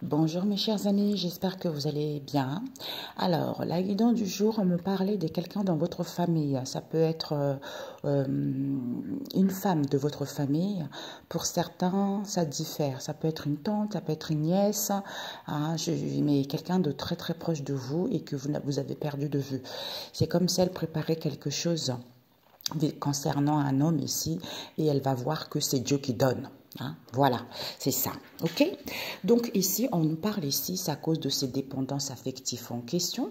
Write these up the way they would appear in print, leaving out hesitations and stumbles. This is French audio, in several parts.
Bonjour mes chers amis, j'espère que vous allez bien. Alors, la guidance du jour, on me parlait de quelqu'un dans votre famille. Ça peut être une femme de votre famille. Pour certains, ça diffère. Ça peut être une tante, ça peut être une nièce, hein, mais quelqu'un de très très proche de vous et que vous avez perdu de vue. C'est comme si elle préparait quelque chose concernant un homme ici et elle va voir que c'est Dieu qui donne. Hein, voilà, c'est ça. OK? Donc ici, on nous parle ici, c'est à cause de ces dépendances affectives en question,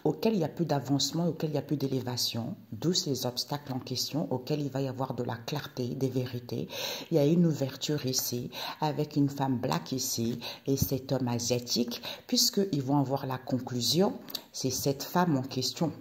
auxquelles il n'y a plus d'avancement, auxquelles il n'y a plus d'élévation, d'où ces obstacles en question, auxquels il va y avoir de la clarté, des vérités. Il y a une ouverture ici, avec une femme black ici, et cet homme asiatique, puisqu'ils vont avoir la conclusion, c'est cette femme en question.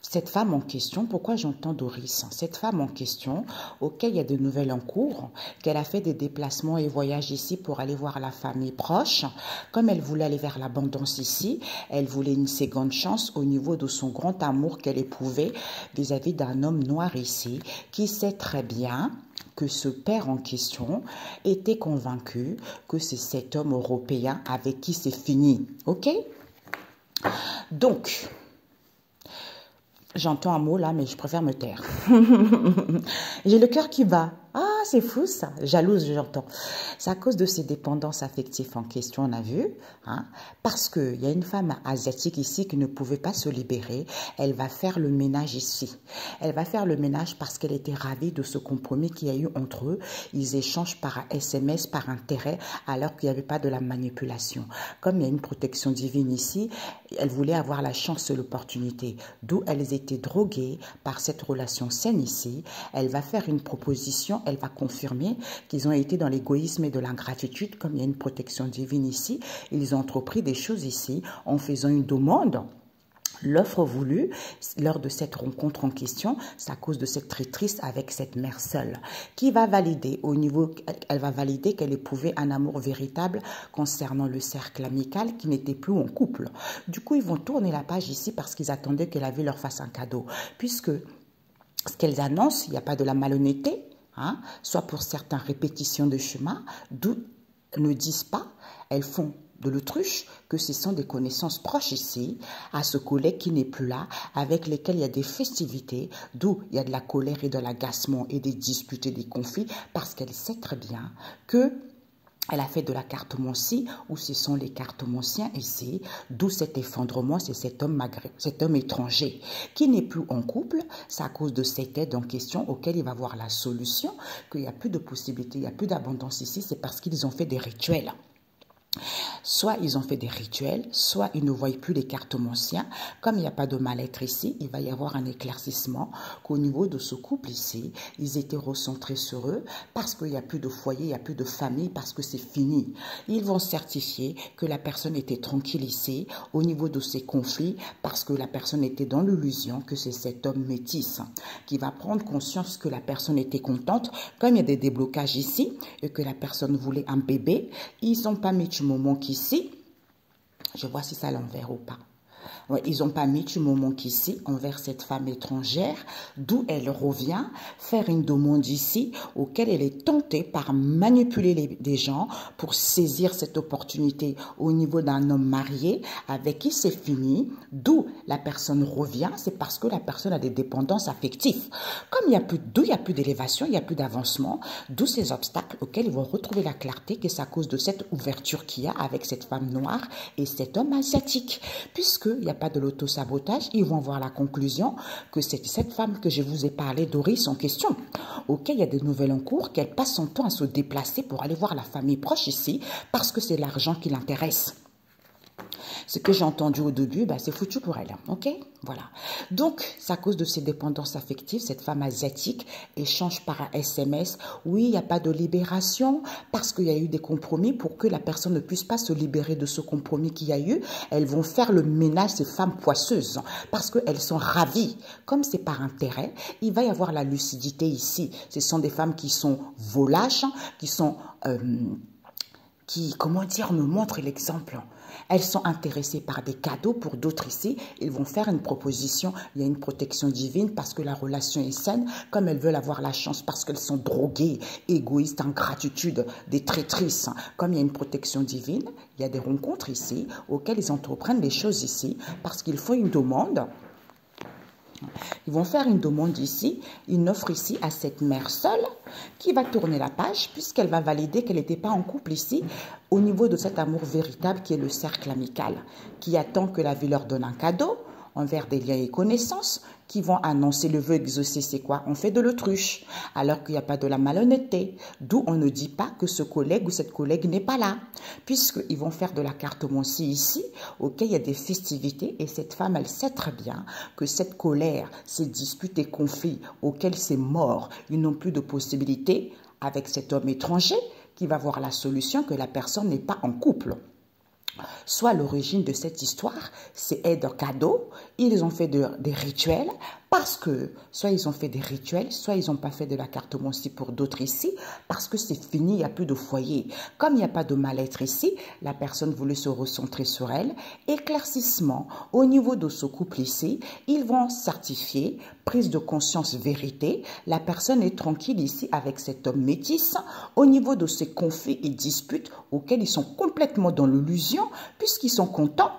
Cette femme en question, pourquoi j'entends Doris? Cette femme en question, auquel il y a de nouvelles en cours, qu'elle a fait des déplacements et voyages ici pour aller voir la famille proche. Comme elle voulait aller vers l'abondance ici, elle voulait une seconde chance au niveau de son grand amour qu'elle éprouvait vis-à-vis d'un homme noir ici, qui sait très bien que ce père en question était convaincu que c'est cet homme européen avec qui c'est fini. OK? Donc, j'entends un mot là, mais je préfère me taire. J'ai le cœur qui bat. Ah, c'est fou ça. Jalouse, j'entends. C'est à cause de ces dépendances affectives en question, on a vu. Hein, parce qu'il y a une femme asiatique ici qui ne pouvait pas se libérer. Elle va faire le ménage ici. Elle va faire le ménage parce qu'elle était ravie de ce compromis qu'il y a eu entre eux. Ils échangent par SMS, par intérêt, alors qu'il n'y avait pas de la manipulation. Comme il y a une protection divine ici, elle voulait avoir la chance et l'opportunité. D'où elles étaient droguées par cette relation saine ici. Elle va faire une proposition. Elle va confirmer qu'ils ont été dans l'égoïsme et de l'ingratitude, comme il y a une protection divine ici. Ils ont entrepris des choses ici en faisant une demande. L'offre voulue, lors de cette rencontre en question, c'est à cause de cette traîtrise avec cette mère seule, qui va valider au niveau, elle va valider qu'elle éprouvait un amour véritable concernant le cercle amical qui n'était plus en couple. Du coup, ils vont tourner la page ici parce qu'ils attendaient que la vie leur fasse un cadeau, puisque ce qu'elles annoncent, il n'y a pas de la malhonnêteté, hein, soit pour certains répétitions de chemin, d'où ne disent pas, elles font de l'autruche, que ce sont des connaissances proches ici, à ce collègue qui n'est plus là, avec lesquels il y a des festivités, d'où il y a de la colère et de l'agacement et des disputes et des conflits, parce qu'elle sait très bien que elle a fait de la cartomancie, où ce sont les cartomanciens ici, d'où cet effondrement, c'est cet homme étranger qui n'est plus en couple. C'est à cause de cette aide en question auquel il va voir la solution, qu'il n'y a plus de possibilités, il n'y a plus d'abondance ici, c'est parce qu'ils ont fait des rituels. Soit ils ont fait des rituels, soit ils ne voient plus les cartomanciens. Comme il n'y a pas de mal-être ici, il va y avoir un éclaircissement qu'au niveau de ce couple ici, ils étaient recentrés sur eux parce qu'il n'y a plus de foyer, il n'y a plus de famille, parce que c'est fini. Ils vont certifier que la personne était tranquille ici au niveau de ces conflits parce que la personne était dans l'illusion que c'est cet homme métis qui va prendre conscience que la personne était contente. Comme il y a des déblocages ici et que la personne voulait un bébé, ils n'ont pas mis du moment qu'ici, je vois si ça à l'envers ou pas. Ouais, ils n'ont pas mis du moment qu'ici envers cette femme étrangère, d'où elle revient faire une demande ici, auquel elle est tentée par manipuler des gens pour saisir cette opportunité au niveau d'un homme marié avec qui c'est fini, d'où la personne revient, c'est parce que la personne a des dépendances affectives. Comme il n'y a plus d'où il n'y a plus d'élévation, il n'y a plus d'avancement, d'où ces obstacles auxquels ils vont retrouver la clarté, que c'est à cause de cette ouverture qu'il y a avec cette femme noire et cet homme asiatique. Puisqu'il n'y a pas de l'autosabotage, ils vont voir la conclusion que c'est cette femme que je vous ai parlé, Doris, en question, auquel il y a des nouvelles en cours, qu'elle passe son temps à se déplacer pour aller voir la famille proche ici, parce que c'est l'argent qui l'intéresse. Ce que j'ai entendu au début, bah, c'est foutu pour elle. OK? Voilà. Donc, c'est à cause de ces dépendances affectives, cette femme asiatique échange par SMS. Oui, il n'y a pas de libération parce qu'il y a eu des compromis pour que la personne ne puisse pas se libérer de ce compromis qu'il y a eu. Elles vont faire le ménage, ces femmes poisseuses, parce qu'elles sont ravies. Comme c'est par intérêt, il va y avoir la lucidité ici. Ce sont des femmes qui sont volages, qui sont... comment dire, on me montre l'exemple. elles sont intéressées par des cadeaux. Pour d'autres ici, ils vont faire une proposition. Il y a une protection divine parce que la relation est saine, comme elles veulent avoir la chance parce qu'elles sont droguées, égoïstes, ingratitude, des traîtrises. Comme il y a une protection divine, il y a des rencontres ici auxquelles ils entreprennent les choses ici parce qu'ils font une demande. Ils vont faire une demande ici, une offre ici à cette mère seule qui va tourner la page puisqu'elle va valider qu'elle n'était pas en couple ici au niveau de cet amour véritable qui est le cercle amical, qui attend que la vie leur donne un cadeau envers des liens et connaissances qui vont annoncer le vœu exaucé. C'est quoi? On fait de l'autruche alors qu'il n'y a pas de la malhonnêteté. D'où on ne dit pas que ce collègue ou cette collègue n'est pas là. Puisqu'ils vont faire de la cartomancie ici, auquel il y a des festivités. Et cette femme, elle sait très bien que cette colère, ces disputes et conflits auxquels c'est mort, ils n'ont plus de possibilité avec cet homme étranger qui va voir la solution que la personne n'est pas en couple. Soit l'origine de cette histoire, c'est aide cadeau, ils ont fait des rituels, parce que soit ils ont fait des rituels, soit ils n'ont pas fait de la cartomancie pour d'autres ici, parce que c'est fini, il n'y a plus de foyer. Comme il n'y a pas de mal-être ici, la personne voulait se recentrer sur elle. Éclaircissement au niveau de ce couple ici, ils vont certifier, prise de conscience vérité, la personne est tranquille ici avec cet homme métis, au niveau de ces conflits et disputes auxquels ils sont complètement dans l'illusion, puisqu'ils sont contents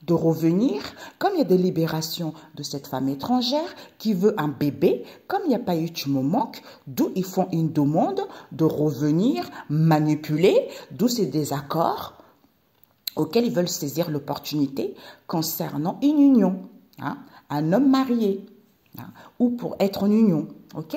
de revenir, comme il y a des libérations de cette femme étrangère qui veut un bébé, comme il n'y a pas eu tu me manques, d'où ils font une demande de revenir manipuler, d'où ces désaccords auxquels ils veulent saisir l'opportunité concernant une union, hein, un homme marié, hein, ou pour être en union, ok?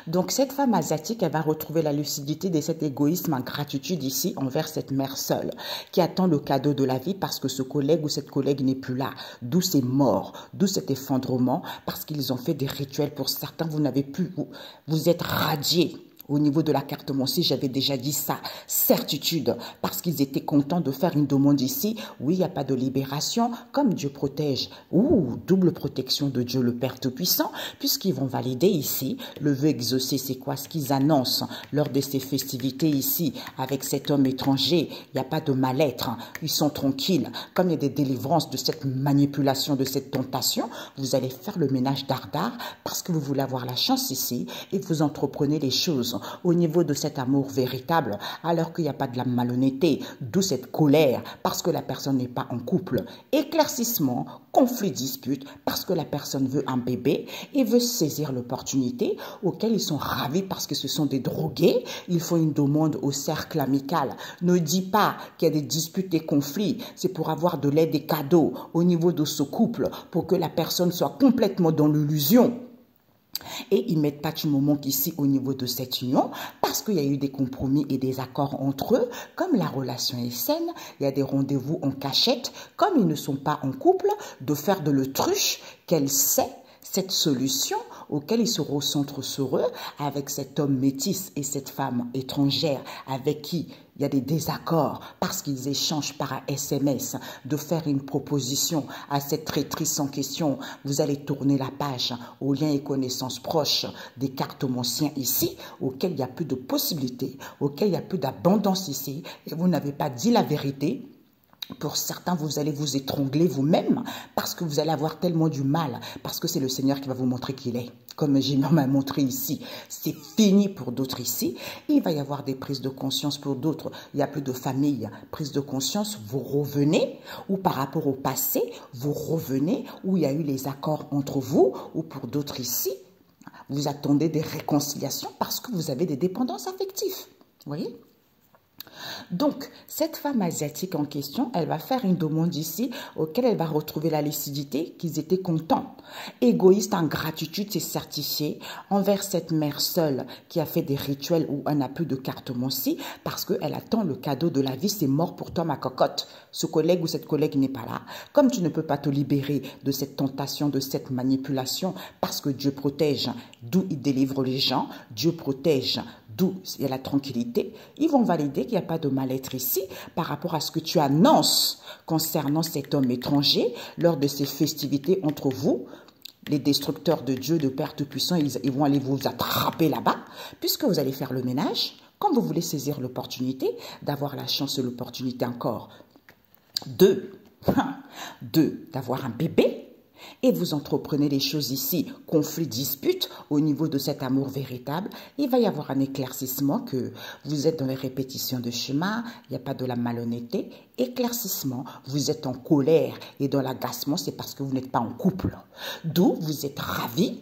Donc, cette femme asiatique, elle va retrouver la lucidité de cet égoïsme en gratitude ici envers cette mère seule qui attend le cadeau de la vie parce que ce collègue ou cette collègue n'est plus là. D'où ces morts, d'où cet effondrement parce qu'ils ont fait des rituels. Pour certains, vous n'avez plus, vous êtes radiés. Au niveau de la cartomancie, j'avais déjà dit ça, certitude, parce qu'ils étaient contents de faire une demande ici. Oui, il n'y a pas de libération, comme Dieu protège. Double protection de Dieu le Père Tout-Puissant, puisqu'ils vont valider ici le vœu exaucé. C'est quoi ce qu'ils annoncent lors de ces festivités ici, avec cet homme étranger? Il n'y a pas de mal-être, ils sont tranquilles. Comme il y a des délivrances de cette manipulation, de cette tentation, vous allez faire le ménage dardard, parce que vous voulez avoir la chance ici, et vous entreprenez les choses au niveau de cet amour véritable, alors qu'il n'y a pas de la malhonnêteté, d'où cette colère, parce que la personne n'est pas en couple. Éclaircissement, conflit, dispute, parce que la personne veut un bébé et veut saisir l'opportunité, auquel ils sont ravis parce que ce sont des drogués. Ils font une demande au cercle amical. Ne dis pas qu'il y a des disputes et conflits, c'est pour avoir de l'aide et cadeaux au niveau de ce couple, pour que la personne soit complètement dans l'illusion. Et ils ne mettent pas du moment qu'ici au niveau de cette union, parce qu'il y a eu des compromis et des accords entre eux, comme la relation est saine, il y a des rendez-vous en cachette, comme ils ne sont pas en couple, de faire de l'autruche, qu'elle sait cette solution auquel ils se recentrent sur eux, avec cet homme métis et cette femme étrangère avec qui il y a des désaccords parce qu'ils échangent par un SMS, de faire une proposition à cette traîtrise en question. Vous allez tourner la page aux liens et connaissances proches des cartomanciens ici, auxquels il n'y a plus de possibilités, auxquels il n'y a plus d'abondance ici, et vous n'avez pas dit la vérité. Pour certains, vous allez vous étrangler vous-même parce que vous allez avoir tellement du mal, parce que c'est le Seigneur qui va vous montrer qui il est. Comme j'ai m'a montré ici, c'est fini pour d'autres ici. Il va y avoir des prises de conscience pour d'autres. Il n'y a plus de famille. Prise de conscience, vous revenez, ou par rapport au passé, vous revenez, où il y a eu les accords entre vous, ou pour d'autres ici, vous attendez des réconciliations parce que vous avez des dépendances affectives. Vous voyez ? Donc, cette femme asiatique en question, elle va faire une demande ici auquel elle va retrouver la lucidité qu'ils étaient contents. Égoïste en gratitude, c'est certifié envers cette mère seule qui a fait des rituels où elle n'a plus de cartomancie parce qu'elle attend le cadeau de la vie. C'est mort pour toi, ma cocotte. Ce collègue ou cette collègue n'est pas là. Comme tu ne peux pas te libérer de cette tentation, de cette manipulation, parce que Dieu protège, d'où il délivre les gens, Dieu protège, d'où il y a la tranquillité, ils vont valider qu'il n'y a pas de mal-être ici par rapport à ce que tu annonces concernant cet homme étranger lors de ces festivités entre vous. Les destructeurs de Dieu, de Père Tout-Puissant, ils vont aller vous attraper là-bas, puisque vous allez faire le ménage, quand vous voulez saisir l'opportunité, d'avoir la chance et l'opportunité encore Deux, d'avoir un bébé. Et vous entreprenez les choses ici, conflit, dispute, au niveau de cet amour véritable, il va y avoir un éclaircissement que vous êtes dans les répétitions de chemin, il n'y a pas de la malhonnêteté, éclaircissement, vous êtes en colère et dans l'agacement, c'est parce que vous n'êtes pas en couple. D'où vous êtes ravis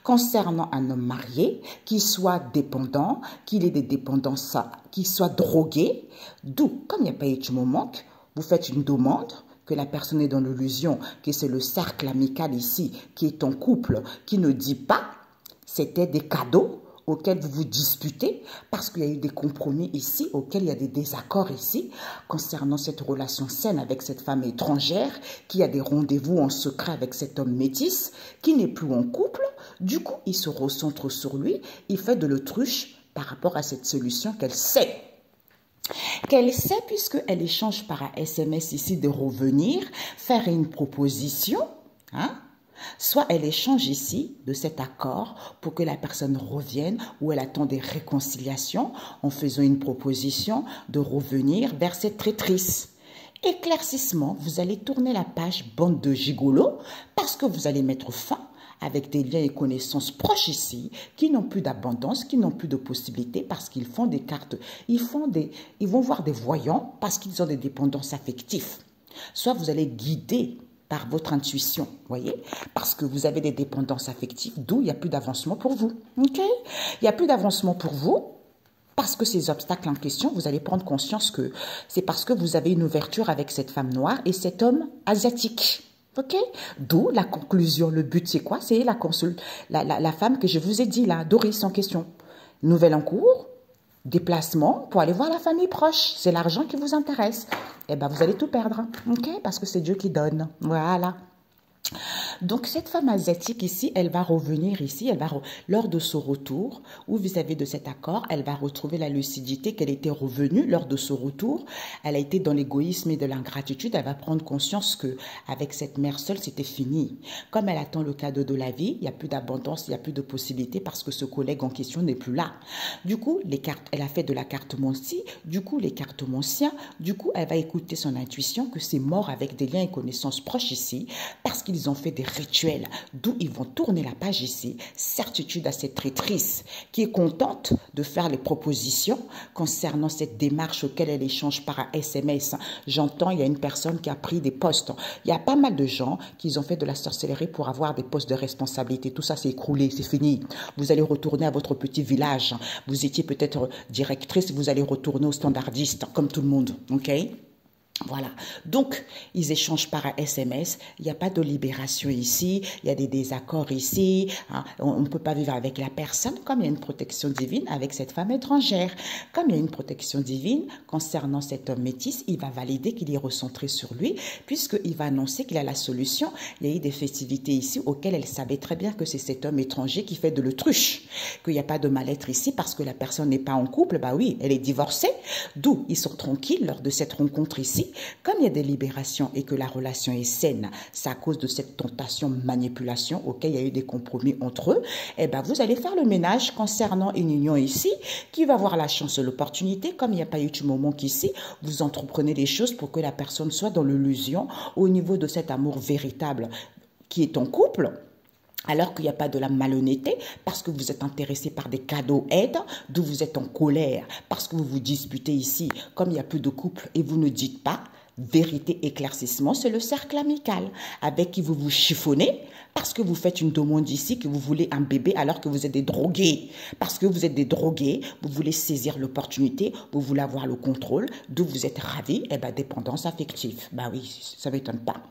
concernant un homme marié, qui soit dépendant, qu'il ait des dépendances, qu'il soit drogué, d'où, comme il n'y a pas eu de moment, vous faites une demande, que la personne est dans l'illusion, que c'est le cercle amical ici, qui est en couple, qui ne dit pas, c'était des cadeaux auxquels vous vous disputez, parce qu'il y a eu des compromis ici, auxquels il y a des désaccords ici, concernant cette relation saine avec cette femme étrangère, qui a des rendez-vous en secret avec cet homme métis, qui n'est plus en couple, du coup, il se recentre sur lui, il fait de l'autruche par rapport à cette solution qu'elle sait puisqu'elle échange par un SMS ici de revenir, faire une proposition, hein? Soit elle échange ici de cet accord pour que la personne revienne ou elle attend des réconciliations en faisant une proposition de revenir vers cette traîtrise. Éclaircissement, vous allez tourner la page bande de gigolos parce que vous allez mettre fin avec des liens et connaissances proches ici, qui n'ont plus d'abondance, qui n'ont plus de possibilités parce qu'ils font des cartes, ils vont voir des voyants parce qu'ils ont des dépendances affectives. Soit vous allez guider par votre intuition, voyez, parce que vous avez des dépendances affectives, d'où il n'y a plus d'avancement pour vous, ok? Il n'y a plus d'avancement pour vous, parce que ces obstacles en question, vous allez prendre conscience que c'est parce que vous avez une ouverture avec cette femme noire et cet homme asiatique. Ok? D'où la conclusion. Le but, c'est quoi? C'est la femme que je vous ai dit là, Doris en question. Nouvelle en cours, déplacement pour aller voir la famille proche. C'est l'argent qui vous intéresse. Eh bien, vous allez tout perdre. Ok? Parce que c'est Dieu qui donne. Voilà. Donc, cette femme asiatique ici, elle va revenir ici, lors de ce retour, ou vis-à-vis de cet accord, elle va retrouver la lucidité qu'elle était revenue lors de ce retour. Elle a été dans l'égoïsme et de l'ingratitude. Elle va prendre conscience que avec cette mère seule, c'était fini. Comme elle attend le cadeau de la vie, il n'y a plus d'abondance, il n'y a plus de possibilités parce que ce collègue en question n'est plus là. Du coup, les cartes, elle a fait de la carte Monsi, du coup, les cartes Monsien, du coup, elle va écouter son intuition que c'est mort avec des liens et connaissances proches ici parce qu'ils ont fait des rituels, d'où ils vont tourner la page ici. Certitude à cette traîtrise qui est contente de faire les propositions concernant cette démarche auquel elle échange par un SMS. J'entends, il y a une personne qui a pris des postes. Il y a pas mal de gens qui ont fait de la sorcellerie pour avoir des postes de responsabilité. Tout ça s'est écroulé, c'est fini. Vous allez retourner à votre petit village. Vous étiez peut-être directrice, vous allez retourner au standardiste, comme tout le monde, ok? Voilà, donc ils échangent par SMS, il n'y a pas de libération ici, il y a des désaccords ici, hein. On ne peut pas vivre avec la personne comme il y a une protection divine avec cette femme étrangère. Comme il y a une protection divine concernant cet homme métis, il va valider qu'il est recentré sur lui puisqu'il va annoncer qu'il a la solution. Il y a eu des festivités ici auxquelles elle savait très bien que c'est cet homme étranger qui fait de l'autruche, qu'il n'y a pas de mal-être ici parce que la personne n'est pas en couple, bah oui, elle est divorcée, d'où ils sont tranquilles lors de cette rencontre ici. Comme il y a des libérations et que la relation est saine, c'est à cause de cette tentation manipulation auquel il y a eu des compromis entre eux, eh ben vous allez faire le ménage concernant une union ici qui va avoir la chance et l'opportunité. Comme il n'y a pas eu de moment qu'ici, vous entreprenez les choses pour que la personne soit dans l'illusion au niveau de cet amour véritable qui est en couple. Alors qu'il n'y a pas de la malhonnêteté, parce que vous êtes intéressé par des cadeaux aides, d'où vous êtes en colère, parce que vous vous disputez ici, comme il n'y a plus de couple et vous ne dites pas, vérité, éclaircissement, c'est le cercle amical, avec qui vous vous chiffonnez, parce que vous faites une demande ici, que vous voulez un bébé alors que vous êtes des drogués. Parce que vous êtes des drogués, vous voulez saisir l'opportunité, vous voulez avoir le contrôle, d'où vous êtes ravis, eh bien, dépendance affective. Bah oui, ça ne m'étonne pas.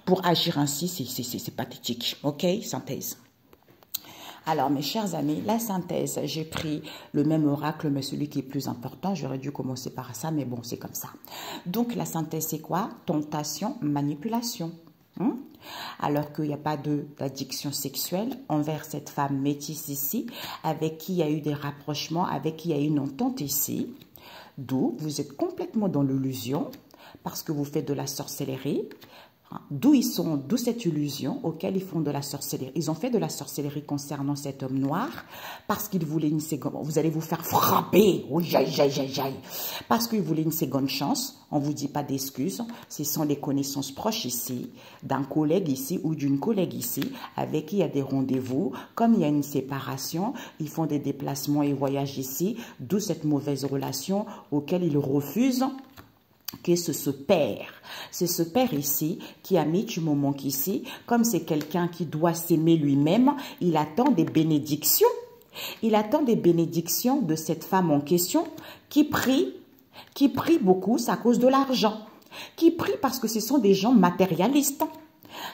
Pour agir ainsi, c'est pathétique. Ok, synthèse. Alors, mes chers amis, la synthèse, j'ai pris le même oracle, mais celui qui est plus important. J'aurais dû commencer par ça, mais bon, c'est comme ça. Donc, la synthèse, c'est quoi? Tentation, manipulation. Alors qu'il n'y a pas d'addiction sexuelle envers cette femme métisse ici, avec qui il y a eu des rapprochements, avec qui il y a eu une entente ici. D'où vous êtes complètement dans l'illusion, parce que vous faites de la sorcellerie. D'où cette illusion auquel ils font de la sorcellerie. Ils ont fait de la sorcellerie concernant cet homme noir parce qu'ils voulaient une seconde. Vous allez vous faire frapper. Oh, parce qu'ils voulaient une seconde chance. On ne vous dit pas d'excuses. Ce sont les connaissances proches ici, d'un collègue ici ou d'une collègue ici, avec qui il y a des rendez-vous. Comme il y a une séparation, ils font des déplacements et voyagent ici. D'où cette mauvaise relation auquel ils refusent. Que c'est ce père. C'est ce père ici qui a mis du moment qu'ici, comme c'est quelqu'un qui doit s'aimer lui-même, il attend des bénédictions. Il attend des bénédictions de cette femme en question qui prie beaucoup, c'est à cause de l'argent. Qui prie parce que ce sont des gens matérialistes.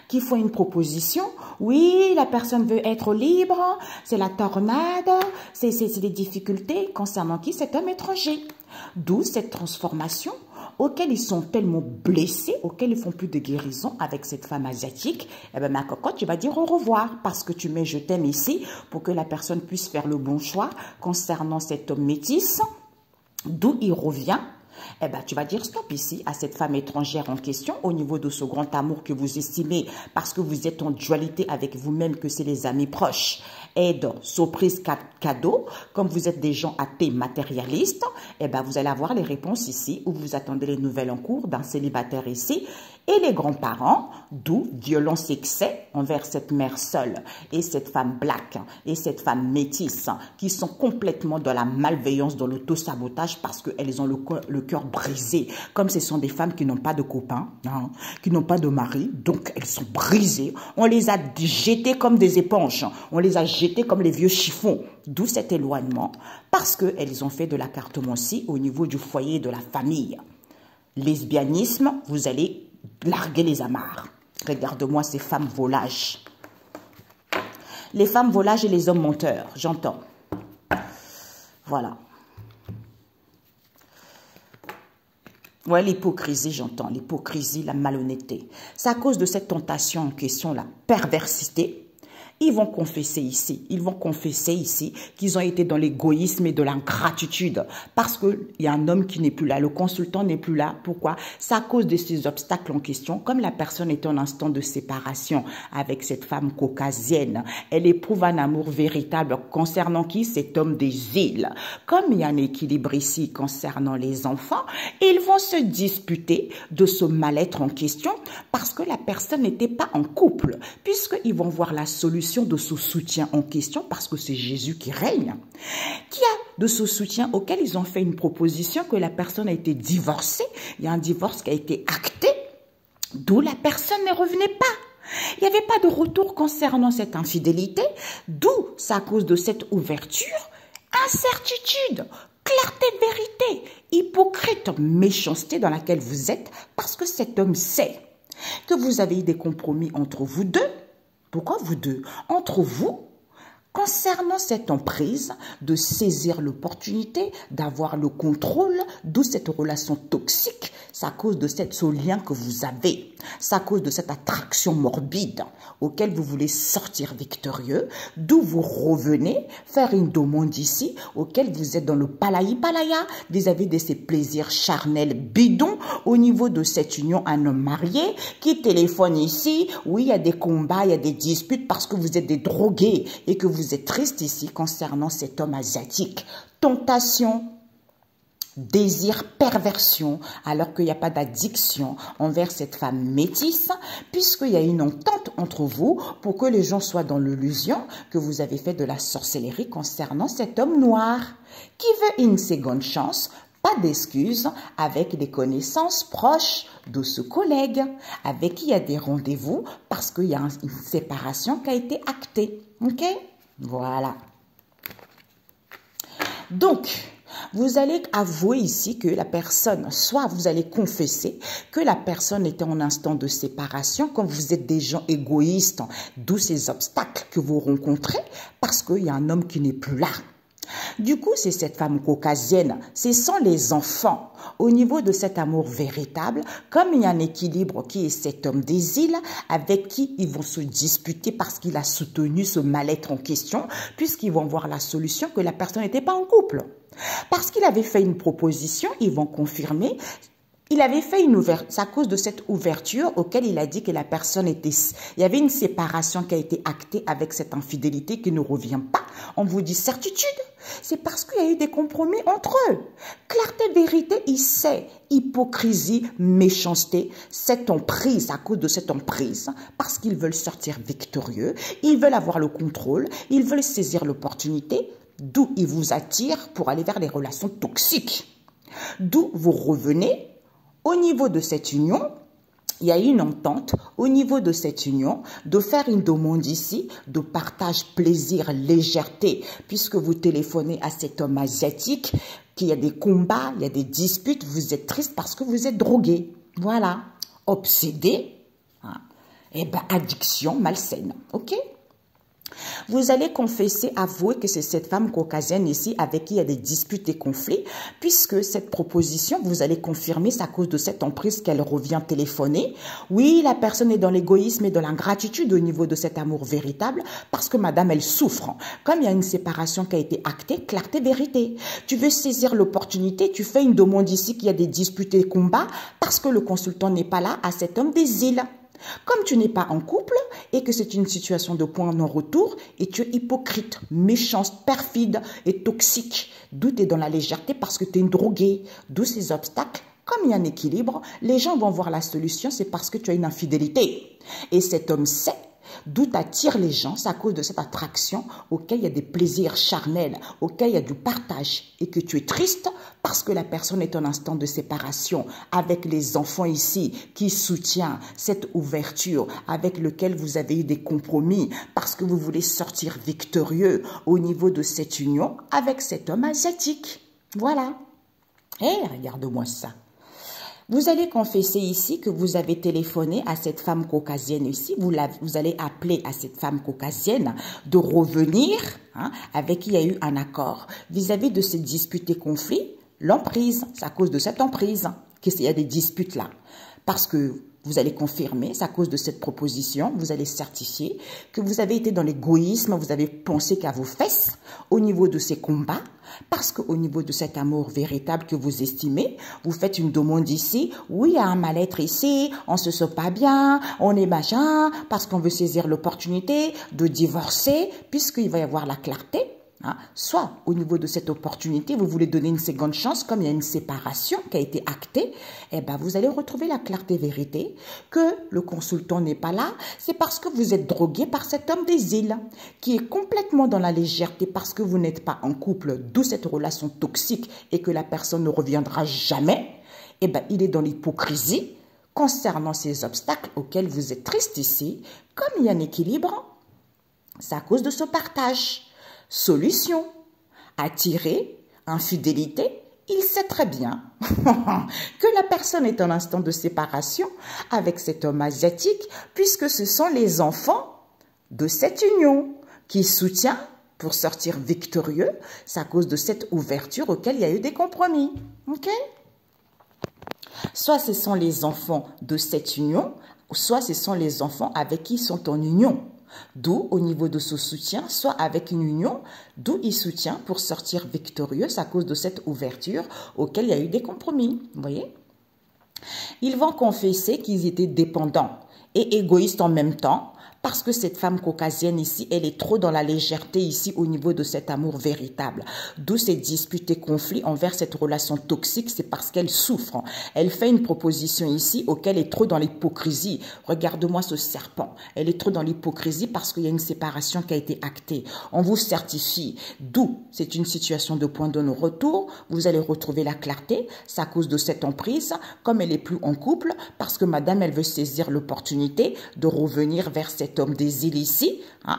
Qui font une proposition, oui, la personne veut être libre, c'est la tornade, c'est des difficultés concernant qui cet homme étranger. D'où cette transformation auxquels ils sont tellement blessés, auxquels ils font plus de guérison avec cette femme asiatique. Eh bien, ma cocotte, tu vas dire au revoir parce que tu mets je t'aime ici pour que la personne puisse faire le bon choix concernant cet homme métis. D'où il revient. Eh bien, tu vas dire stop ici à cette femme étrangère en question au niveau de ce grand amour que vous estimez parce que vous êtes en dualité avec vous-même, que c'est les amis proches. Aide, surprise, cadeau. Comme vous êtes des gens athées matérialistes, eh bien, vous allez avoir les réponses ici où vous attendez les nouvelles en cours d'un célibataire ici. Et les grands-parents, d'où violence excès envers cette mère seule et cette femme black et cette femme métisse qui sont complètement dans la malveillance, dans l'auto-sabotage parce qu'elles ont le cœur brisé. Comme ce sont des femmes qui n'ont pas de copains, hein, qui n'ont pas de mari, donc elles sont brisées. On les a jetées comme des éponges, on les a jetées comme les vieux chiffons. D'où cet éloignement parce qu'elles ont fait de l'accartomancie au niveau du foyer de la famille. Lesbianisme, vous allez larguer les amarres. Regarde-moi ces femmes volages. Les femmes volages et les hommes menteurs, j'entends. Voilà. Ouais, l'hypocrisie, j'entends. L'hypocrisie, la malhonnêteté. C'est à cause de cette tentation en question, la perversité. Ils vont confesser ici qu'ils ont été dans l'égoïsme et de l'ingratitude parce qu'il y a un homme qui n'est plus là, le consultant n'est plus là. Pourquoi? C'est à cause de ces obstacles en question. Comme la personne est en instant de séparation avec cette femme caucasienne, elle éprouve un amour véritable concernant qui? Cet homme des îles. Comme il y a un équilibre ici concernant les enfants, ils vont se disputer de ce mal-être en question parce que la personne n'était pas en couple, puisqu'ils vont voir la solution de ce soutien en question parce que c'est Jésus qui règne, qui a de ce soutien auquel ils ont fait une proposition que la personne a été divorcée. Il y a un divorce qui a été acté, d'où la personne ne revenait pas. Il n'y avait pas de retour concernant cette infidélité, d'où c'est à cause de cette ouverture, incertitude, clarté de vérité, hypocrite, méchanceté dans laquelle vous êtes parce que cet homme sait que vous avez eu des compromis entre vous deux. Pourquoi vous deux? Entre vous, concernant cette emprise de saisir l'opportunité, d'avoir le contrôle, d'où cette relation toxique, c'est à cause de ce lien que vous avez. C'est à cause de cette attraction morbide auquel vous voulez sortir victorieux, d'où vous revenez faire une demande ici, auquel vous êtes dans le palaya vis-à-vis de ces plaisirs charnels bidons au niveau de cette union, un homme marié qui téléphone ici. Oui, il y a des combats, il y a des disputes parce que vous êtes des drogués et que vous êtes triste ici concernant cet homme asiatique. Tentation, désir, perversion, alors qu'il n'y a pas d'addiction envers cette femme métisse, puisqu'il y a une entente entre vous pour que les gens soient dans l'illusion que vous avez fait de la sorcellerie concernant cet homme noir, qui veut une seconde chance, pas d'excuses, avec des connaissances proches de ce collègue, avec qui il y a des rendez-vous, parce qu'il y a une séparation qui a été actée. Ok? Voilà. Donc, vous allez avouer ici que la personne, soit vous allez confesser que la personne était en instant de séparation, quand vous êtes des gens égoïstes, d'où ces obstacles que vous rencontrez, parce qu'il y a un homme qui n'est plus là. Du coup, c'est cette femme caucasienne, ce sont les enfants. Au niveau de cet amour véritable, comme il y a un équilibre qui est cet homme des îles, avec qui ils vont se disputer parce qu'il a soutenu ce mal-être en question, puisqu'ils vont voir la solution que la personne n'était pas en couple. Parce qu'il avait fait une proposition, ils vont confirmer Il avait fait une ouverture, c'est à cause de cette ouverture auquel il a dit que la personne était... Il y avait une séparation qui a été actée avec cette infidélité qui ne revient pas. On vous dit certitude. C'est parce qu'il y a eu des compromis entre eux. Clarté, vérité, il sait. Hypocrisie, méchanceté, cette emprise, à cause de cette emprise, parce qu'ils veulent sortir victorieux, ils veulent avoir le contrôle, ils veulent saisir l'opportunité, d'où ils vous attirent pour aller vers les relations toxiques. D'où vous revenez. Au niveau de cette union, il y a une entente au niveau de cette union de faire une demande ici de partage, plaisir, légèreté, puisque vous téléphonez à cet homme asiatique, qu'il y a des combats, il y a des disputes, vous êtes triste parce que vous êtes drogué. Voilà, obsédé, hein. Eh bien, addiction malsaine, ok? Vous allez confesser, avouer que c'est cette femme caucasienne ici avec qui il y a des disputes et conflits, puisque cette proposition, vous allez confirmer, c'est à cause de cette emprise qu'elle revient téléphoner. Oui, la personne est dans l'égoïsme et dans l'ingratitude au niveau de cet amour véritable, parce que madame, elle souffre. Comme il y a une séparation qui a été actée, clarté, vérité. Tu veux saisir l'opportunité, tu fais une demande ici qu'il y a des disputes et combats, parce que le consultant n'est pas là à cet homme des îles. Comme tu n'es pas en couple et que c'est une situation de point non-retour et tu es hypocrite, méchante, perfide et toxique, d'où tu es dans la légèreté parce que tu es une droguée, d'où ces obstacles. Comme il y a un équilibre, les gens vont voir la solution, c'est parce que tu as une infidélité. Et cet homme sait d'où t'attire les gens, c'est à cause de cette attraction auquel il y a des plaisirs charnels, auquel il y a du partage et que tu es triste parce que la personne est en instant de séparation avec les enfants ici qui soutient cette ouverture avec lequel vous avez eu des compromis parce que vous voulez sortir victorieux au niveau de cette union avec cet homme asiatique. Voilà. Eh, regarde-moi ça. Vous allez confesser ici que vous avez téléphoné à cette femme caucasienne ici. Vous allez appeler à cette femme caucasienne de revenir, hein, avec qui il y a eu un accord. Vis-à-vis de ces disputes et conflits, l'emprise, c'est à cause de cette emprise qu'il y a des disputes là. Parce que vous allez confirmer, c'est à cause de cette proposition, vous allez certifier que vous avez été dans l'égoïsme, vous avez pensé qu'à vos fesses au niveau de ces combats, parce qu'au niveau de cet amour véritable que vous estimez, vous faites une demande ici, oui, il y a un mal-être ici, on se sent pas bien, on est machin, parce qu'on veut saisir l'opportunité de divorcer, puisqu'il va y avoir la clarté. Hein, soit au niveau de cette opportunité, vous voulez donner une seconde chance, comme il y a une séparation qui a été actée, eh ben vous allez retrouver la clarté vérité que le consultant n'est pas là. C'est parce que vous êtes drogué par cet homme des îles qui est complètement dans la légèreté parce que vous n'êtes pas en couple, d'où cette relation toxique et que la personne ne reviendra jamais. Eh ben il est dans l'hypocrisie concernant ces obstacles auxquels vous êtes triste ici. Comme il y a un équilibre, c'est à cause de ce partage. Solution, attirer, infidélité, il sait très bien que la personne est en instant de séparation avec cet homme asiatique puisque ce sont les enfants de cette union qui soutient pour sortir victorieux. C'est à cause de cette ouverture auquel il y a eu des compromis. Ok? Soit ce sont les enfants de cette union, soit ce sont les enfants avec qui ils sont en union. D'où, au niveau de ce soutien, soit avec une union, d'où il soutient pour sortir victorieux à cause de cette ouverture auquel il y a eu des compromis. Vous voyez? Ils vont confesser qu'ils étaient dépendants et égoïstes en même temps, parce que cette femme caucasienne ici, elle est trop dans la légèreté ici au niveau de cet amour véritable. D'où ces disputes et conflits envers cette relation toxique, c'est parce qu'elle souffre. Elle fait une proposition ici auquel elle est trop dans l'hypocrisie. Regarde-moi ce serpent. Elle est trop dans l'hypocrisie parce qu'il y a une séparation qui a été actée. On vous certifie. D'où c'est une situation de point de non-retour. Vous allez retrouver la clarté. C'est à cause de cette emprise. Comme elle est plus en couple, parce que madame, elle veut saisir l'opportunité de revenir vers cet homme des îles ici, hein,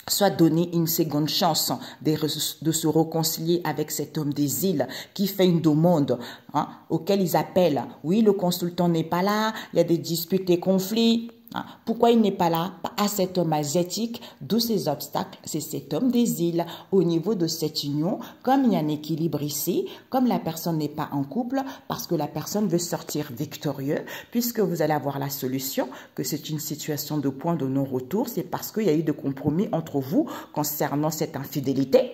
soit donner une seconde chance de se réconcilier avec cet homme des îles qui fait une demande, hein, auquel ils appellent. Oui, le consultant n'est pas là, il y a des disputes et conflits. Hein. Pourquoi il n'est pas là? À cet homme asiatique, d'où ces obstacles, c'est cet homme des îles. Au niveau de cette union, comme il y a un équilibre ici, comme la personne n'est pas en couple, parce que la personne veut sortir victorieux, puisque vous allez avoir la solution, que c'est une situation de point de non-retour, c'est parce qu'il y a eu des compromis entre vous concernant cette infidélité,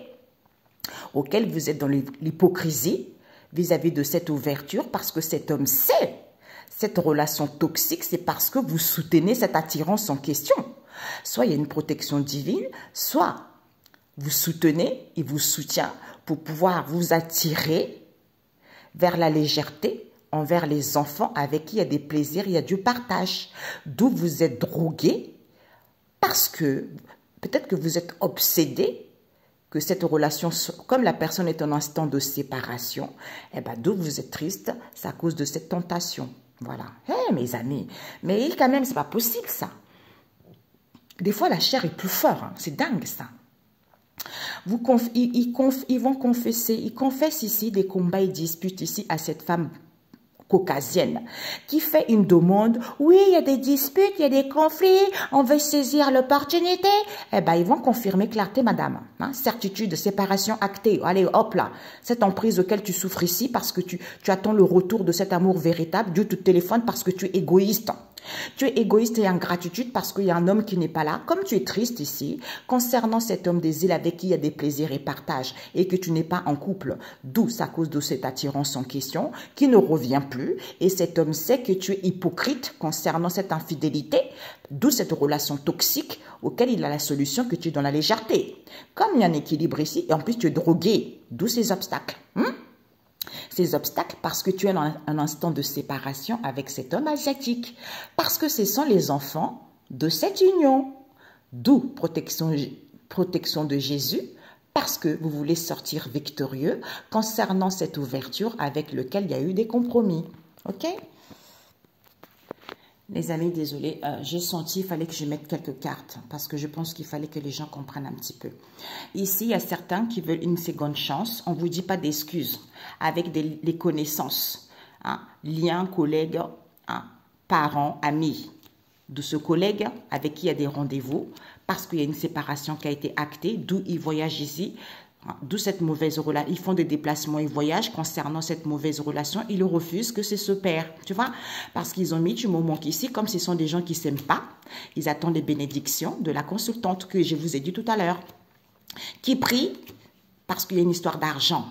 auquel vous êtes dans l'hypocrisie. vis-à-vis de cette ouverture parce que cet homme sait. Cette relation toxique, c'est parce que vous soutenez cette attirance en question. Soit il y a une protection divine, soit vous soutenez, il vous soutient pour pouvoir vous attirer vers la légèreté, envers les enfants avec qui il y a des plaisirs, il y a du partage. D'où vous êtes drogué parce que peut-être que vous êtes obsédé que cette relation, comme la personne est en instant de séparation, eh ben, d'où vous êtes triste, c'est à cause de cette tentation. Voilà. Hey, mes amis, mais quand même, c'est pas possible ça. Des fois, la chair est plus forte, hein. C'est dingue ça. Ils vont confesser, ils confessent ici des combats et disputes ici à cette femme caucasienne qui fait une demande. Oui, il y a des disputes, il y a des conflits, on veut saisir l'opportunité. Eh bien, ils vont confirmer clarté, madame. Hein, certitude, séparation actée. Allez, hop là. Cette emprise auquel tu souffres ici parce que tu attends le retour de cet amour véritable. Dieu te téléphone parce que tu es égoïste. Tu es égoïste et ingratitude parce qu'il y a un homme qui n'est pas là. Comme tu es triste ici, concernant cet homme des îles avec qui il y a des plaisirs et partage et que tu n'es pas en couple, d'où c'est à cause de cette attirance en question qui ne revient plus. Et cet homme sait que tu es hypocrite concernant cette infidélité, d'où cette relation toxique auquel il a la solution que tu es dans la légèreté. Comme il y a un équilibre ici et en plus tu es drogué, d'où ces obstacles. Ces obstacles parce que tu es dans un instant de séparation avec cet homme asiatique. Parce que ce sont les enfants de cette union. D'où protection de Jésus. Parce que vous voulez sortir victorieux concernant cette ouverture avec laquelle il y a eu des compromis. Ok? Les amis, désolé, j'ai senti qu'il fallait que je mette quelques cartes parce que je pense qu'il fallait que les gens comprennent un petit peu. Ici, il y a certains qui veulent une seconde chance. On ne vous dit pas d'excuses avec les connaissances, hein, liens, collègues, hein, parents, amis de ce collègue avec qui il y a des rendez-vous parce qu'il y a une séparation qui a été actée, d'où ils voyagent ici. D'où cette mauvaise relation. Ils font des déplacements et voyagent concernant cette mauvaise relation. Ils refusent que c'est ce père. Tu vois? Parce qu'ils ont mis du moment qu'ici, comme ce sont des gens qui ne s'aiment pas, ils attendent les bénédictions de la consultante que je vous ai dit tout à l'heure. Qui prie parce qu'il y a une histoire d'argent.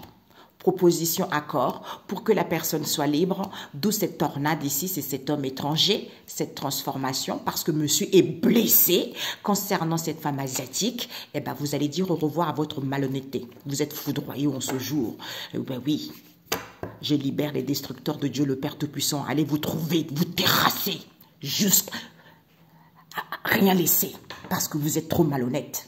Proposition, accord, pour que la personne soit libre. D'où cette tornade ici, c'est cet homme étranger, cette transformation, parce que monsieur est blessé concernant cette femme asiatique. Eh bien, vous allez dire au revoir à votre malhonnêteté. Vous êtes foudroyé en ce jour. Ben oui, je libère les destructeurs de Dieu le Père Tout-Puissant. Allez vous trouver, vous terrasser, juste rien laisser, parce que vous êtes trop malhonnête.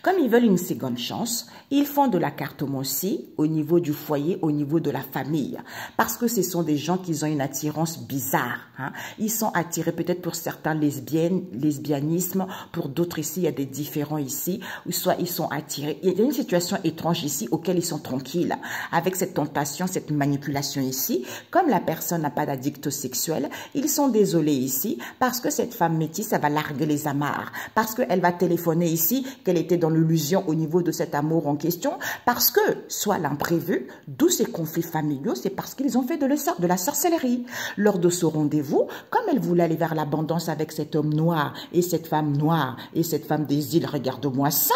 Comme ils veulent une seconde chance, ils font de la cartomancie au niveau du foyer, au niveau de la famille. Parce que ce sont des gens qui ont une attirance bizarre. Hein. Ils sont attirés peut-être pour certains lesbianisme, pour d'autres ici, il y a des différents ici, ou soit ils sont attirés. Il y a une situation étrange ici auquel ils sont tranquilles. Avec cette tentation, cette manipulation ici, comme la personne n'a pas d'addict sexuel, ils sont désolés ici parce que cette femme métisse, elle va larguer les amarres. Parce qu'elle va téléphoner ici qu'elle était dans l'illusion au niveau de cet amour en question, parce que, soit l'imprévu, d'où ces conflits familiaux, c'est parce qu'ils ont fait de la sorcellerie. Lors de ce rendez-vous, comme elle voulait aller vers l'abondance avec cet homme noir, et cette femme noire, et cette femme des îles, regarde-moi ça,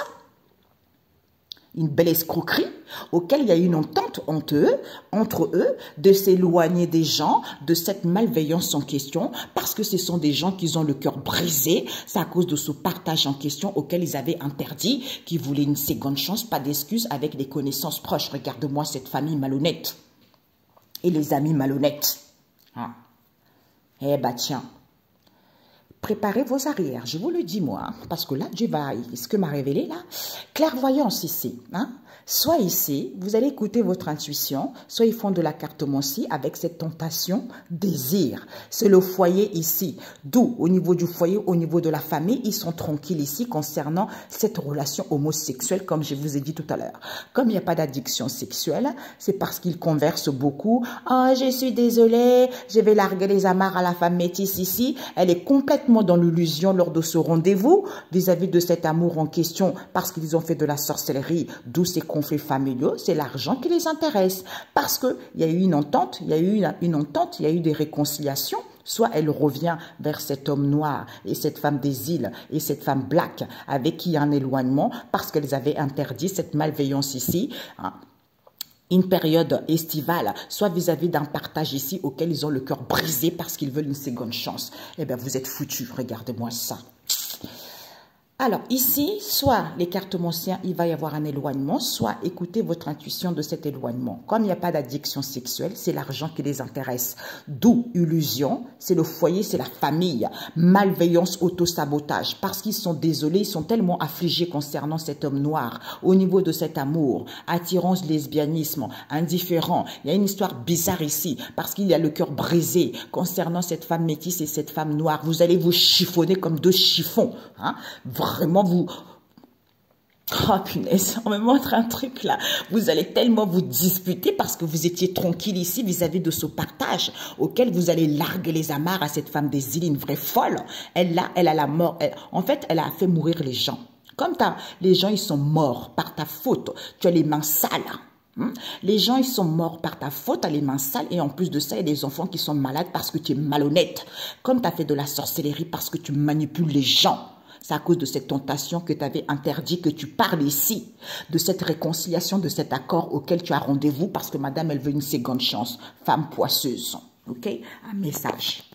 une belle escroquerie auquel il y a une entente entre eux de s'éloigner des gens, de cette malveillance en question, parce que ce sont des gens qui ont le cœur brisé. C'est à cause de ce partage en question auquel ils avaient interdit, qui voulaient une seconde chance, pas d'excuses avec les connaissances proches. Regarde-moi cette famille malhonnête et les amis malhonnêtes. Hein? Eh ben tiens. Préparez vos arrières, je vous le dis moi, parce que là, Dieu va, ce que m'a révélé là, clairvoyance ici, hein. Soit ici, vous allez écouter votre intuition, soit ils font de la cartomancie avec cette tentation, désir. C'est le foyer ici. D'où, au niveau du foyer, au niveau de la famille, ils sont tranquilles ici concernant cette relation homosexuelle, comme je vous ai dit tout à l'heure. Comme il n'y a pas d'addiction sexuelle, c'est parce qu'ils conversent beaucoup. « Oh, je suis désolée, je vais larguer les amarres à la femme métisse ici. » Elle est complètement dans l'illusion lors de ce rendez-vous vis-à-vis de cet amour en question parce qu'ils ont fait de la sorcellerie, d'où ces conflits familiaux, c'est l'argent qui les intéresse. Parce qu'il y a eu une entente, il y a eu des réconciliations. Soit elle revient vers cet homme noir et cette femme des îles et cette femme black avec qui il y a un éloignement parce qu'elles avaient interdit cette malveillance ici. Hein. une période estivale, soit vis-à-vis d'un partage ici auquel ils ont le cœur brisé parce qu'ils veulent une seconde chance. Eh bien, vous êtes foutus. Regardez-moi ça. Alors ici, soit les cartes monciens, il va y avoir un éloignement, soit écoutez votre intuition de cet éloignement. Comme il n'y a pas d'addiction sexuelle, c'est l'argent qui les intéresse. D'où illusion, c'est le foyer, c'est la famille. Malveillance, autosabotage, parce qu'ils sont désolés, ils sont tellement affligés concernant cet homme noir. Au niveau de cet amour, attirance, lesbianisme, indifférent. Il y a une histoire bizarre ici, parce qu'il y a le cœur brisé concernant cette femme métisse et cette femme noire. Vous allez vous chiffonner comme deux chiffons, hein? Vraiment, vous... Oh, punaise, on me montre un truc là. Vous allez tellement vous disputer parce que vous étiez tranquille ici vis-à-vis de ce partage auquel vous allez larguer les amarres à cette femme des îles, une vraie folle. Elle a la mort. En fait, elle a fait mourir les gens. Comme les gens, ils sont morts par ta faute. Tu as les mains sales. Les gens, ils sont morts par ta faute, tu as les mains sales. Et en plus de ça, il y a des enfants qui sont malades parce que tu es malhonnête. Comme tu as fait de la sorcellerie parce que tu manipules les gens. C'est à cause de cette tentation que tu avais interdit que tu parles ici, de cette réconciliation, de cet accord auquel tu as rendez-vous parce que madame, elle veut une seconde chance. Femme poisseuse, ok? Un message.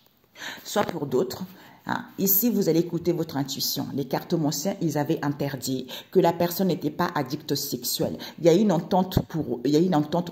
Soit pour d'autres, hein, ici, vous allez écouter votre intuition. Les cartes monciens, ils avaient interdit que la personne n'était pas addict sexuelle. Il y a une entente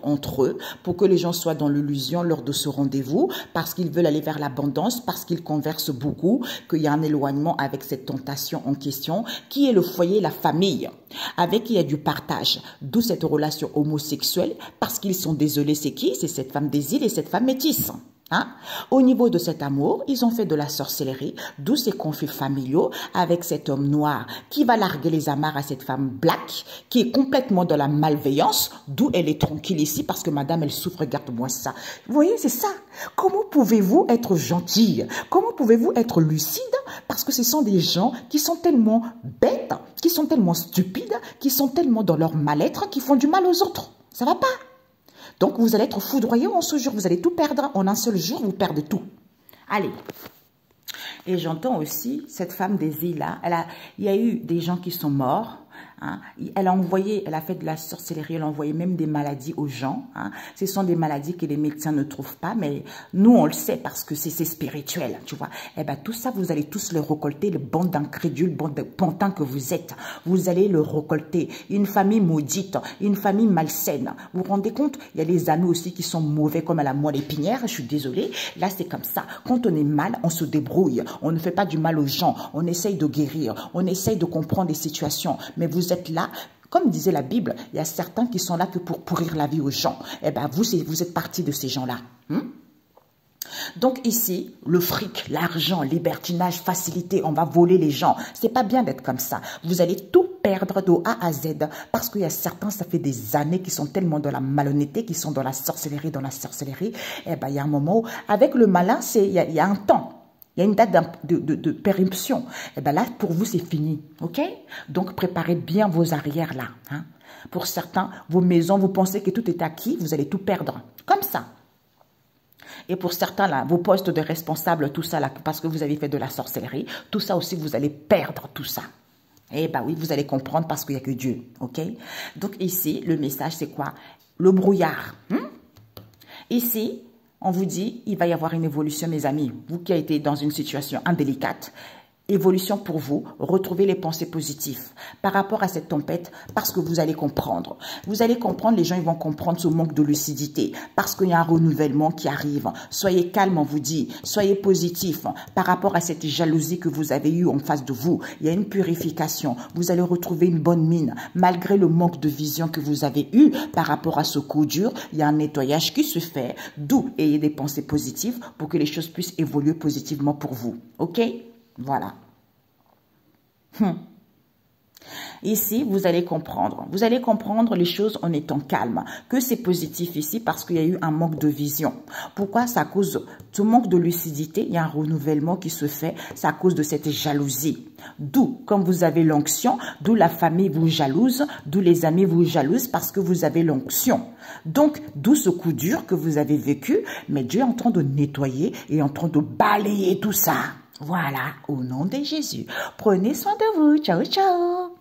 entre eux pour que les gens soient dans l'illusion lors de ce rendez-vous parce qu'ils veulent aller vers l'abondance, parce qu'ils conversent beaucoup, qu'il y a un éloignement avec cette tentation en question, qui est le foyer, la famille, avec il y a du partage. D'où cette relation homosexuelle parce qu'ils sont désolés, c'est qui? C'est cette femme des îles et cette femme métisse. Hein? Au niveau de cet amour, ils ont fait de la sorcellerie, d'où ces conflits familiaux avec cet homme noir qui va larguer les amarres à cette femme black qui est complètement dans la malveillance, d'où elle est tranquille ici parce que madame, elle souffre, regarde-moi ça. Vous voyez, c'est ça. Comment pouvez-vous être gentille? Comment pouvez-vous être lucide? Parce que ce sont des gens qui sont tellement bêtes, qui sont tellement stupides, qui sont tellement dans leur mal-être, qui font du mal aux autres. Ça va pas? Donc, vous allez être foudroyé en ce jour. Vous allez tout perdre. En un seul jour, vous perdez tout. Allez. Et j'entends aussi cette femme des îles-là. Il y a eu des gens qui sont morts. Hein. Elle a fait de la sorcellerie, elle a envoyé même des maladies aux gens. Hein. Ce sont des maladies que les médecins ne trouvent pas, mais nous, on le sait parce que c'est spirituel, tu vois. Eh bien, tout ça, vous allez tous le récolter, le bande d'incrédules, bande de pantins que vous êtes. Vous allez le récolter. Une famille maudite, une famille malsaine. Vous vous rendez compte? Il y a des amis aussi qui sont mauvais comme à la moelle épinière. Je suis désolée. Là, c'est comme ça. Quand on est mal, on se débrouille. On ne fait pas du mal aux gens. On essaye de guérir. On essaye de comprendre les situations. Mais vous êtes là, comme disait la Bible, il y a certains qui sont là que pour pourrir la vie aux gens. Eh bien, vous êtes partie de ces gens-là. Donc ici, le fric, l'argent, libertinage, facilité, on va voler les gens. C'est pas bien d'être comme ça. Vous allez tout perdre de A à Z parce qu'il y a certains, ça fait des années qui sont tellement dans la malhonnêteté, qui sont dans la sorcellerie. Eh bien, il y a un moment où, avec le malin, il y a un temps. Il y a une date de péremption. Et bien là, pour vous, c'est fini. OK? Donc, préparez bien vos arrières là. Hein? Pour certains, vos maisons, vous pensez que tout est acquis, vous allez tout perdre. Comme ça. Et pour certains, là, vos postes de responsables, tout ça, là, parce que vous avez fait de la sorcellerie, tout ça aussi, vous allez perdre tout ça. Eh bien oui, vous allez comprendre parce qu'il n'y a que Dieu. OK? Donc ici, le message, c'est quoi? Le brouillard. Ici, on vous dit, il va y avoir une évolution, mes amis. Vous qui avez été dans une situation indélicate, évolution pour vous, retrouvez les pensées positives par rapport à cette tempête parce que vous allez comprendre. Vous allez comprendre, les gens ils vont comprendre ce manque de lucidité parce qu'il y a un renouvellement qui arrive. Soyez calme, on vous dit. Soyez positif par rapport à cette jalousie que vous avez eue en face de vous. Il y a une purification. Vous allez retrouver une bonne mine. Malgré le manque de vision que vous avez eu par rapport à ce coup dur, il y a un nettoyage qui se fait. D'où ayez des pensées positives pour que les choses puissent évoluer positivement pour vous. OK? Voilà. Ici, vous allez comprendre. Vous allez comprendre les choses en étant calme. Que c'est positif ici parce qu'il y a eu un manque de vision. Pourquoi? C'est à cause du manque de lucidité. Il y a un renouvellement qui se fait. C'est à cause de cette jalousie. D'où, comme vous avez l'onction, d'où la famille vous jalouse, d'où les amis vous jalousent parce que vous avez l'onction. Donc, d'où ce coup dur que vous avez vécu. Mais Dieu est en train de nettoyer et en train de balayer tout ça. Voilà, au nom de Jésus. Prenez soin de vous. Ciao, ciao.